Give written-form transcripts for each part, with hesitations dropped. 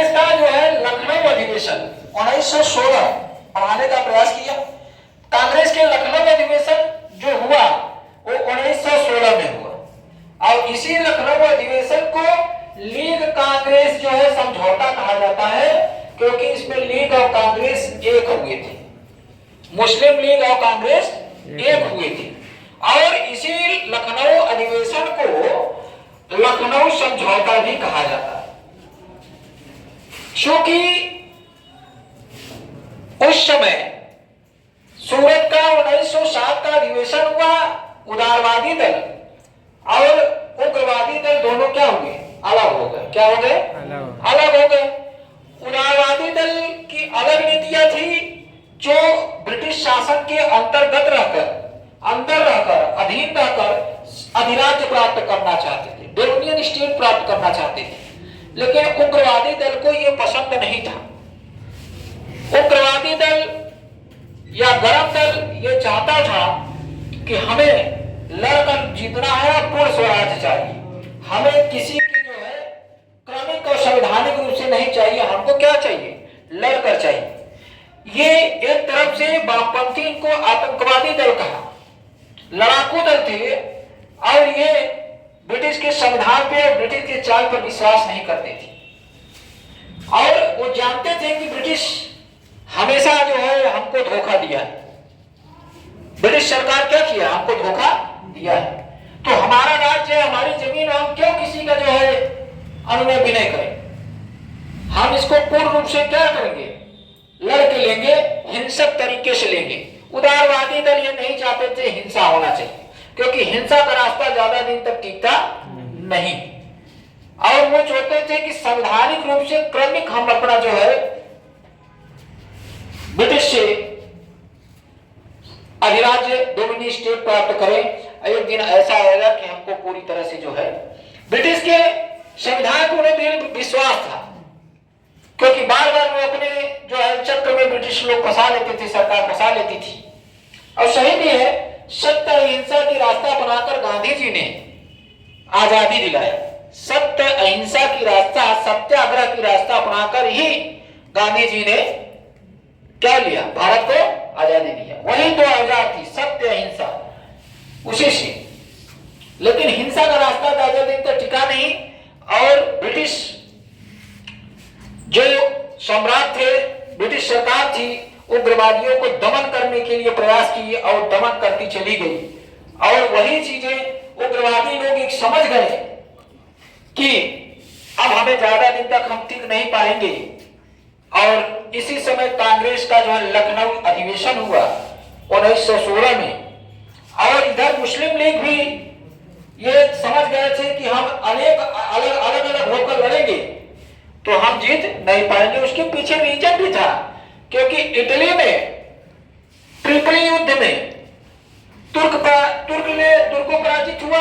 इसका जो है लखनऊ अधिवेशन 1916 बढ़ाने का प्रयास किया। कांग्रेस के लखनऊ अधिवेशन जो हुआ वो 1916 में हुआ और इसी लखनऊ अधिवेशन को लीग कांग्रेस जो है समझौता कहा जाता है, क्योंकि इसमें लीग और कांग्रेस एक हुए थे, मुस्लिम लीग और कांग्रेस एक हुए थे और इसी लखनऊ अधिवेशन को लखनऊ समझौता भी कहा जाता है। क्योंकि उस समय सूरत का 1907 का अधिवेशन हुआ, उदारवादी दल और उग्रवादी दल दोनों क्या हुए, अलग हो गए। क्या हो गए? अलग हो गए। उदारवादी दल की अलग नीतियां थी जो ब्रिटिश शासन के अंतर्गत रहकर, अंदर रहकर, अधीन रहकर अधिराज्य प्राप्त करना चाहते थे, डोमिनियन स्टेट प्राप्त करना चाहते थे। लेकिन उग्रवादी दल को यह पसंद नहीं था। उग्रवादी दल या गरम दल ये चाहता था कि हमें लड़कर जीतना है, पूर्ण स्वराज चाहिए, हमें किसी की जो है क्रमिक और संवैधानिक रूप से नहीं चाहिए, हमको क्या चाहिए, लड़कर चाहिए। ये एक तरफ से वामपंथी इनको आतंकवादी दल कहा, लड़ाकू दल थे और ये ब्रिटिश के संविधान पे, ब्रिटिश के चाल पर विश्वास नहीं करते थे और वो जानते थे कि ब्रिटिश हमेशा जो है हमको धोखा दिया है। ब्रिटिश सरकार क्या किया, हमको धोखा दिया है, तो हमारा राज्य है, हमारी जमीन, हम क्यों किसी का जो है अनुनय विनय करें, हम इसको पूर्ण रूप से क्या करेंगे, लड़के लेंगे, हिंसक तरीके से लेंगे। उदारवादी दल ये नहीं चाहते थे हिंसा होना चाहिए, क्योंकि हिंसा का रास्ता ज्यादा दिन तक टिकता नहीं और वो चाहते थे कि संवैधानिक रूप से क्रमिक हम अपना जो है ब्रिटिश से अधिराज्य डोमिनियन स्टेट प्राप्त करें। एक दिन ऐसा आएगा कि हमको पूरी तरह से जो है ब्रिटिश के संविधान को उन्हें विश्वास था, क्योंकि बार बार वो अपने जो है चक्र में ब्रिटिश लोग फंसा लेते थे, सरकार फंसा लेती थी। और सही भी है, सत्य अहिंसा की रास्ता बनाकर गांधी जी ने आजादी दिलाया। सत्य अहिंसा की रास्ता, सत्याग्रह की रास्ता अपनाकर ही गांधी जी ने क्या लिया, भारत को आजादी दिया। वही तो आजाद थी, सत्य अहिंसा, उसी से। लेकिन हिंसा का रास्ता ज्यादा दिन तक टिका नहीं और ब्रिटिश जो सम्राट थे, ब्रिटिश सरकार थी, उग्रवादियों को दमन करने के लिए प्रयास किए और दमन करती चली गई। और वही चीजें उग्रवादी लोग एक समझ गए कि अब हमें ज्यादा दिन तक हम टिक नहीं पाएंगे और इसी समय कांग्रेस का जो है लखनऊ अधिवेशन हुआ 1916 में और इधर मुस्लिम लीग भी ये समझ गए थे कि हम अनेक अलग अलग होकर लड़ेंगे तो हम जीत नहीं पाएंगे। उसके पीछे रीजन भी था, क्योंकि इटली में ट्रिपली युद्ध में तुर्क को पराजित हुआ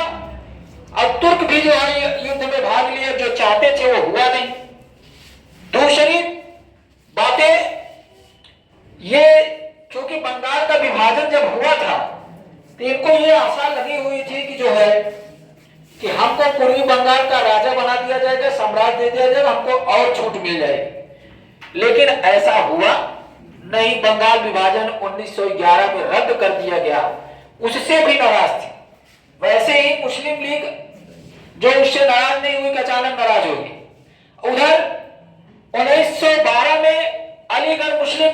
और तुर्क भी जो है युद्ध में भाग लिए, जो चाहते थे वो हुआ नहीं। दूसरी बातें ये, क्योंकि बंगाल का विभाजन जब हुआ था तो इनको ये आशा लगी हुई थी कि जो है कि हमको पूर्वी बंगाल का राजा बना दिया जाएगा, सम्राट दे दिया जाएगा, हमको और छूट मिल जाएगी। लेकिन ऐसा हुआ नहीं। बंगाल विभाजन 1911 में रद्द कर दिया गया, उससे भी नाराज थी। वैसे ही मुस्लिम लीग जो उससे नाराज नहीं हुई, अचानक नाराज होगी। उधर 1912 में अलीगढ़ मुस्लिम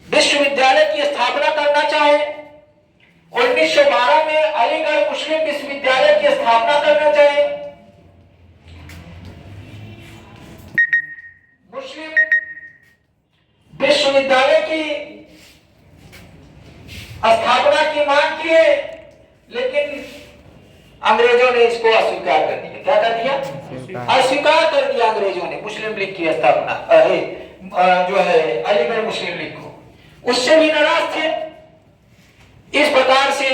विश्वविद्यालय की स्थापना करना चाहे, 1912 में अलीगढ़ मुस्लिम विश्वविद्यालय की स्थापना करना चाहे, मुस्लिम विश्वविद्यालय की स्थापना की मांग किए, लेकिन अंग्रेजों ने इसको अस्वीकार कर दिया। क्या कर दिया? अस्वीकार कर दिया अंग्रेजों ने मुस्लिम लीग की स्थापना, जो है अलीगढ़ मुस्लिम लीग को। उससे भी नाराज थे। इस प्रकार से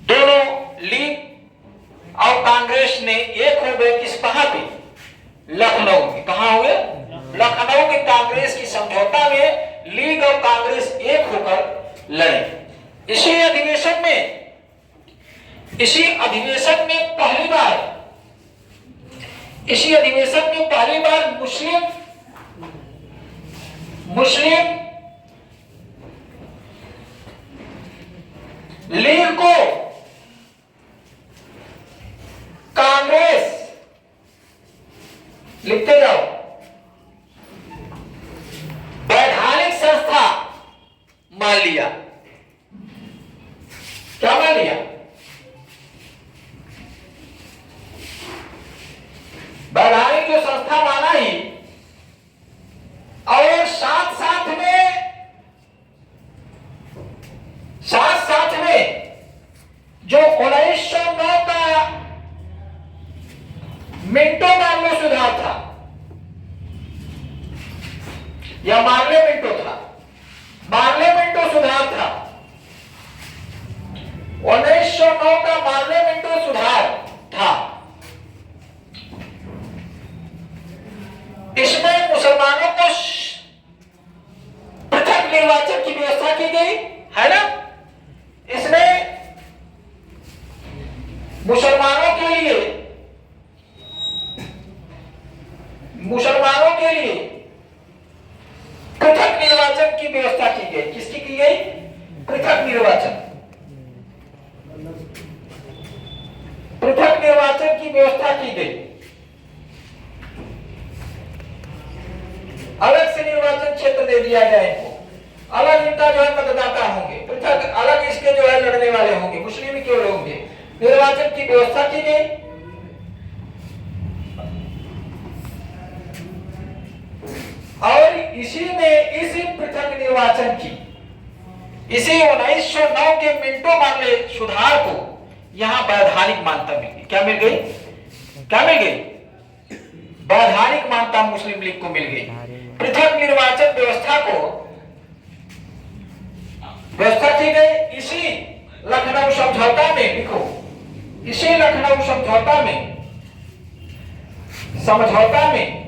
दोनों लीग और कांग्रेस ने एक हो गए। किस कहां पे? लखनऊ में। कहां हुए? लखनऊ के कांग्रेस की समझौता में लीग और कांग्रेस एक होकर लड़े। इसी अधिवेशन में पहली बार मुस्लिम लीग को कांग्रेस, लिखते जाओ, वैधानिक संस्था मान लिया। क्या मान लिया? वैधानिक जो संस्था माना ही, और साथ साथ में जो 1909 का मिंटो मार्ले सुधार था, या मार्ले मिंटो था, मार्ले मिंटो सुधार था, 1909 का मार्ले मिंटो सुधार था। इसमें मुसलमानों को पृथक निर्वाचन की व्यवस्था की गई है ना। इसमें मुसलमानों के लिए पृथक निर्वाचन की व्यवस्था की गई। किसकी की गई? पृथक निर्वाचन की व्यवस्था की गई। अलग से निर्वाचन क्षेत्र दे दिया गया इनको, अलग इनका जो है मतदाता होंगे, पृथक अलग इसके जो है लड़ने वाले होंगे, मुस्लिम ही केवल होंगे। निर्वाचन की व्यवस्था की गई। और इसी पृथक निर्वाचन की, इसी 1909 के मिंटो मार्ले सुधार को यहां वैधानिक मान्यता मिल गई। क्या मिल गई? क्या मिल गई? वैधानिक मान्यता मुस्लिम लीग को मिल गई। पृथक निर्वाचन व्यवस्था की गई। इसी लखनऊ समझौता में, लिखो, इसी लखनऊ समझौता में